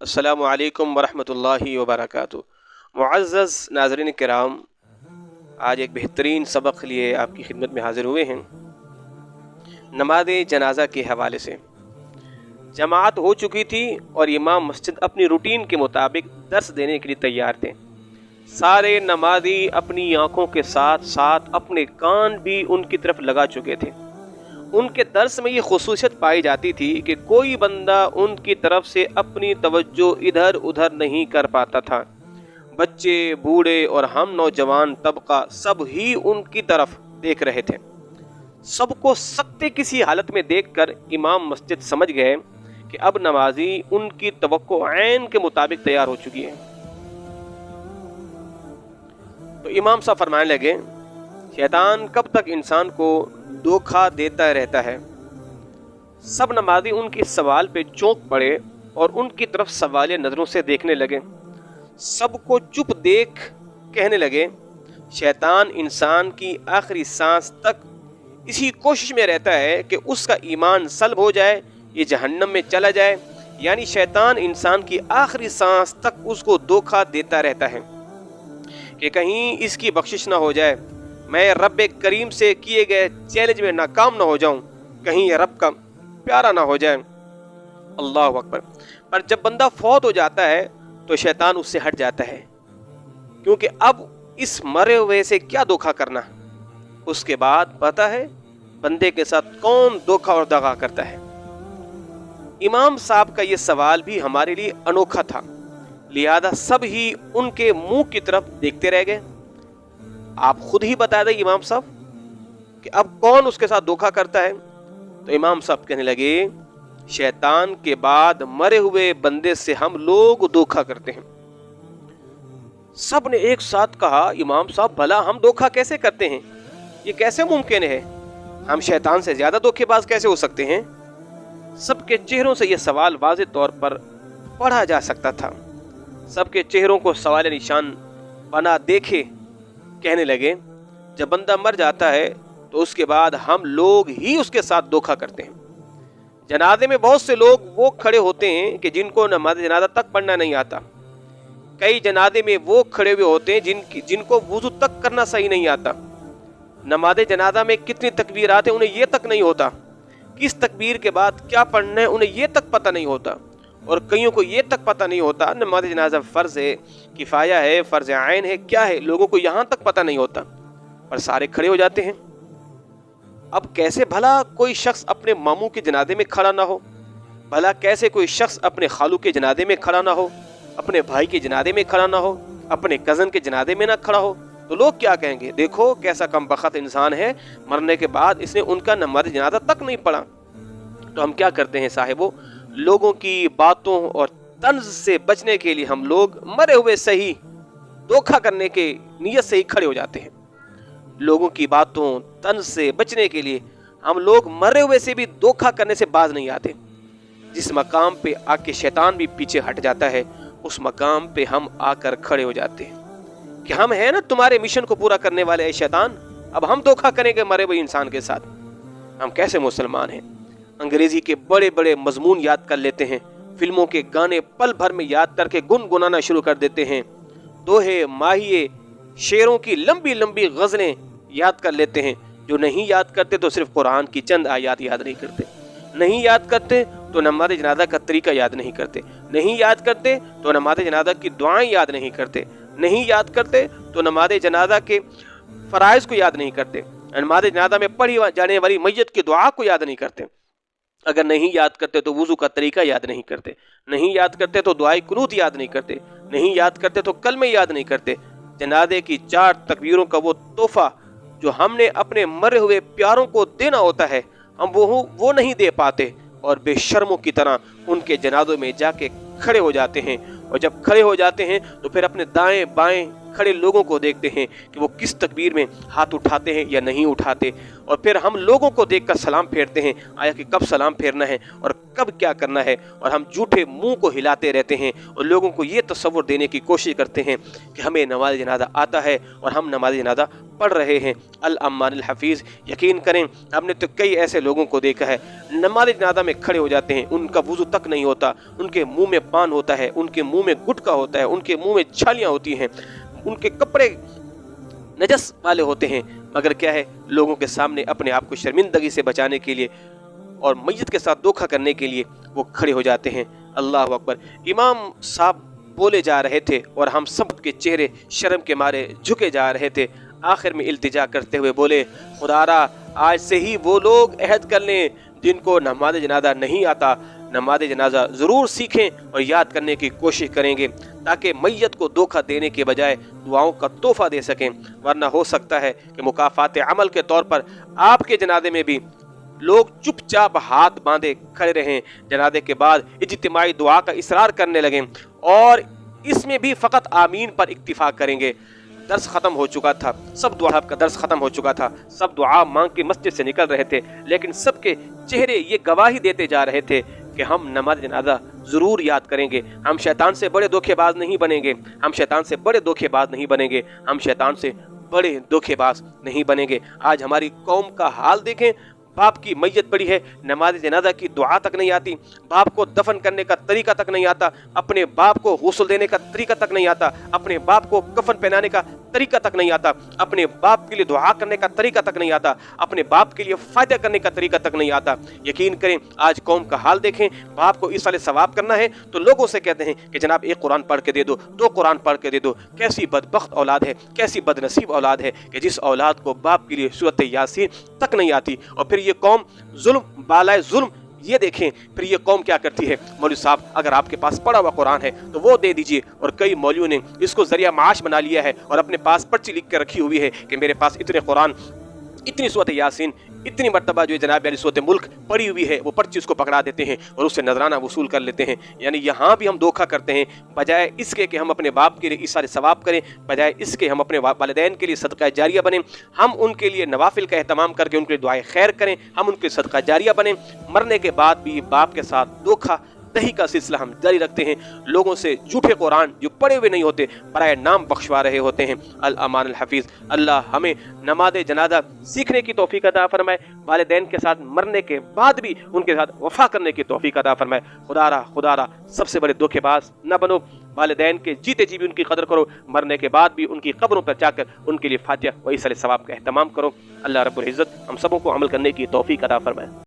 अस्सलामु अलैकुम वरहमतुल्लाहि वबरकातुहू। मुअज़्ज़ज़ नाज़रीन किराम, आज एक बेहतरीन सबक लिए आपकी खिदमत में हाज़िर हुए हैं। नमाज़ जनाज़ा के हवाले से जमात हो चुकी थी और इमाम मस्जिद अपनी रूटीन के मुताबिक दर्स देने के लिए तैयार थे। सारे नमाज़ी अपनी आँखों के साथ साथ अपने कान भी उनकी तरफ लगा चुके थे। उनके दर्स में ये खुसूसियत पाई जाती थी कि कोई बंदा उनकी तरफ से अपनी तवज्जो इधर उधर नहीं कर पाता था। बच्चे, बूढ़े और हम नौजवान तबका सब ही उनकी तरफ देख रहे थे। सबको सकते किसी हालत में देखकर इमाम मस्जिद समझ गए कि अब नमाजी उनकी तवक्को ऐन के मुताबिक तैयार हो चुकी है। तो इमाम साहब फरमाने लगे, शैतान कब तक इंसान को धोखा देता रहता है। सब नमाजी उनके सवाल पे चौंक पड़े और उनकी तरफ सवालिया नज़रों से देखने लगे। सबको चुप देख कहने लगे, शैतान इंसान की आखिरी सांस तक इसी कोशिश में रहता है कि उसका ईमान सल्ब हो जाए, ये जहन्नम में चला जाए। यानी शैतान इंसान की आखिरी सांस तक उसको धोखा देता रहता है कि कहीं इसकी बख्शिश ना हो जाए, मैं रब करीम से किए गए चैलेंज में नाकाम ना हो जाऊं, कहीं ये रब का प्यारा ना हो जाए। अल्लाह अकबर। पर जब बंदा फौत हो जाता है तो शैतान उससे हट जाता है, क्योंकि अब इस मरे हुए से क्या धोखा करना। उसके बाद पता है बंदे के साथ कौन धोखा और दगा करता है। इमाम साहब का ये सवाल भी हमारे लिए अनोखा था, लिहाजा सब ही उनके मुंह की तरफ देखते रह गए। आप खुद ही बता दें इमाम साहब कि अब कौन उसके साथ धोखा करता है। तो इमाम साहब कहने लगे, शैतान के बाद मरे हुए बंदे से हम लोग धोखा करते हैं। सब ने एक साथ कहा, इमाम साहब भला हम धोखा कैसे करते हैं, ये कैसे मुमकिन है, हम शैतान से ज्यादा धोखेबाज कैसे हो सकते हैं। सबके चेहरों से यह सवाल वाज़ेह तौर पर पढ़ा जा सकता था। सबके चेहरों को सवाल निशान बना देखे कहने लगे, जब बंदा मर जाता है तो उसके बाद हम लोग ही उसके साथ धोखा करते हैं। जनाजे में बहुत से लोग वो खड़े होते हैं कि जिनको नमाज जनाजा तक पढ़ना नहीं आता। कई जनाजे में वो खड़े हुए होते हैं जिनको वुजू तक करना सही नहीं आता। नमाज जनाजा में कितनी तकबीरात हैं उन्हें ये तक नहीं होता, किस तकबीर के बाद क्या पढ़ना है उन्हें ये तक पता नहीं होता। और कईयों को ये तक पता नहीं होता नमाज जनाजा फ़र्ज़ है, किफ़ाया है, फ़र्ज़ आइन है, क्या है, लोगों को यहाँ तक पता नहीं होता, पर सारे खड़े हो जाते हैं। अब कैसे भला कोई शख्स अपने मामू के जनाजे में खड़ा ना हो, भला कैसे कोई शख्स अपने खालू के जनाजे में खड़ा ना हो, अपने भाई के जनाजे में खड़ा ना हो, अपने कज़न के जनाजे में ना खड़ा हो, तो लोग क्या कहेंगे, देखो कैसा कमबख्त इंसान है, मरने के बाद इसने उनका नमाज जनाजा तक नहीं पढ़ा। तो हम क्या करते हैं साहिबो, लोगों की बातों और तंज से बचने के लिए हम लोग मरे हुए से ही धोखा करने के नियत से ही खड़े हो जाते हैं। लोगों की बातों तंज से बचने के लिए हम लोग मरे हुए से भी धोखा करने से बाज नहीं आते। जिस मकाम पे आके शैतान भी पीछे हट जाता है, उस मकाम पे हम आकर खड़े हो जाते हैं कि हम हैं ना तुम्हारे मिशन को पूरा करने वाले ऐ शैतान, अब हम धोखा करेंगे मरे हुए इंसान के साथ। हम कैसे मुसलमान हैं। अंग्रेजी के बड़े बड़े मजमून याद कर लेते हैं, फिल्मों के गाने पल भर में याद करके गुनगुनाना शुरू कर देते हैं, दोहे माहिए शेरों की लंबी लंबी गजलें याद कर लेते हैं। जो नहीं याद करते तो सिर्फ कुरान की चंद आयत याद नहीं करते, नहीं याद करते तो नमाज जनाजा का तरीका याद नहीं करते, नहीं याद करते तो नमाज जनाजा की दुआएं याद नहीं करते, नहीं याद करते तो नमाज जनाजा के फराइज को याद नहीं करते, नमाज जनाजा में पढ़ी जाने वाली मैयत की दुआ को याद नहीं करते। अगर नहीं याद करते तो वुजू का तरीका याद नहीं करते, नहीं याद करते तो दुआई कुनूत याद नहीं करते, नहीं याद करते तो कलमे याद नहीं करते। जनाजे की 4 तकबीरों का वो तोहफा जो हमने अपने मरे हुए प्यारों को देना होता है, हम वो नहीं दे पाते और बेशर्मों की तरह उनके जनाजों में जाके खड़े हो जाते हैं। और जब खड़े हो जाते हैं तो फिर अपने दाएं बाएं खड़े लोगों को देखते हैं कि वो किस तकबीर में हाथ उठाते हैं या नहीं उठाते, और फिर हम लोगों को देखकर सलाम फेरते हैं, आया कि कब सलाम फेरना है और कब क्या करना है, और हम झूठे मुंह को हिलाते रहते हैं और लोगों को ये तसव्वुर देने की कोशिश करते हैं कि हमें नमाज जनाजा आता है और हम नमाज जनाजा पढ़ रहे हैं। अल अम्मान अल हफीज़, यकीन करें हमने तो कई ऐसे लोगों को देखा है नमाज जनाजा में खड़े हो जाते हैं, उनका वुज़ू तक नहीं होता, उनके मुंह में पान होता है, उनके मुंह में गुटखा होता है, उनके मुंह में छालियाँ होती हैं, उनके कपड़े नजस वाले होते हैं, मगर क्या है, लोगों के सामने अपने आप को शर्मिंदगी से बचाने के लिए और मैयत के साथ धोखा करने के लिए वो खड़े हो जाते हैं। अल्लाह अकबर। इमाम साहब बोले जा रहे थे और हम सब के चेहरे शर्म के मारे झुके जा रहे थे। आखिर में इल्तिजा करते हुए बोले, खुदारा आज से ही वो लोग अहद कर लें जिनको नमाज जनाजा नहीं आता, नमाज जनाजा ज़रूर सीखें और याद करने की कोशिश करेंगे ताकि मैयत को धोखा देने के बजाय दुआओं का तोहफा दे सकें। वरना हो सकता है कि मुकाफ़ात अमल के तौर पर आपके जनाजे में भी लोग चुपचाप हाथ बांधे खड़े रहें, जनाजे के बाद इज्तिमाई दुआ का इसरार करने लगें और इसमें भी फ़कत आमीन पर इक्तिफा करेंगे। दर्स ख़त्म हो चुका था, सब दुआ का दर्स ख़त्म हो चुका था, सब दुआ मांग के मस्जिद से निकल रहे थे, लेकिन सबके चेहरे ये गवाही देते जा रहे थे कि हम नमाज जनाजा ज़रूर याद करेंगे, हम शैतान से बड़े धोखेबाज नहीं बनेंगे, हम शैतान से बड़े धोखेबाज नहीं बनेंगे, हम शैतान से बड़े धोखेबाज नहीं बनेंगे। आज हमारी कौम का हाल देखें, बाप की मैयत पड़ी है, नमाज जनाजा की दुआ तक नहीं आती, बाप को दफन करने का तरीका तक नहीं आता, अपने बाप को गुस्ल देने का तरीका तक नहीं आता, अपने बाप को कफन पहनाने का तरीका तक नहीं आता, अपने बाप के लिए दुआ करने का तरीका तक नहीं आता, अपने बाप के लिए फ़ायदा करने का तरीका तक नहीं आता। यकीन करें आज कौम का हाल देखें, बाप को इस वाले सवाब करना है तो लोगों से कहते हैं कि जनाब एक कुरान पढ़ के दे दो, दो कुरान पढ़ के दे दो। कैसी बदबख्त औलाद है, कैसी बदनसीब औलाद है कि जिस औलाद को बाप के लिए सूरत यासीन तक नहीं आती। और फिर ये कौम जुल्म बालाए जुल्म, ये देखें फिर ये कौम क्या करती है। मौलवी साहब अगर आपके पास पढ़ा हुआ कुरान है तो वो दे दीजिए, और कई मौलवियों ने इसको जरिया माश बना लिया है और अपने पास पर्ची लिख कर रखी हुई है कि मेरे पास इतने कुरान, इतनी सूरत यासीन, इतनी मरतबा जो जनाब यानी सूरत मुल्क पड़ी हुई है, वो पर्ची उसको पकड़ा देते हैं और उससे नजराना वसूल कर लेते हैं। यानी यहाँ भी हम धोखा करते हैं, बजाय इसके कि हम अपने बाप के लिए इस सारे सवाब करें, बजाय इसके हम अपने वालिदैन के लिए सदका जारिया बने, हम उनके लिए नवाफिल का एहतमाम करके उनके लिए दुआए खैर करें, हम उनके सदका जारिया बने। मरने के बाद भी बाप के साथ धोखा दही का सिलसिला हम जारी रखते हैं, लोगों से झूठे कुरान जो पढ़े हुए नहीं होते बराए नाम बख्शवा रहे होते हैं। अल अमान अल हफीज़। अल्लाह हमें नमाज जनाजा सीखने की तौफीक अता फरमाए, वालिदैन के साथ मरने के बाद भी उनके साथ वफा करने की तौफीक अता फरमाए। खुदारा सबसे बड़े धोखेबाज न बनो, वालिदैन के जीते जी भी उनकी कदर करो, मरने के बाद भी उनकी कब्रों पर जाकर उनके लिए फातिहा व इस सवाब का एहतमाम करो। अल्लाह रब्बुल इज़्ज़त हम सबों को अमल करने की तौफीक अता फरमाए।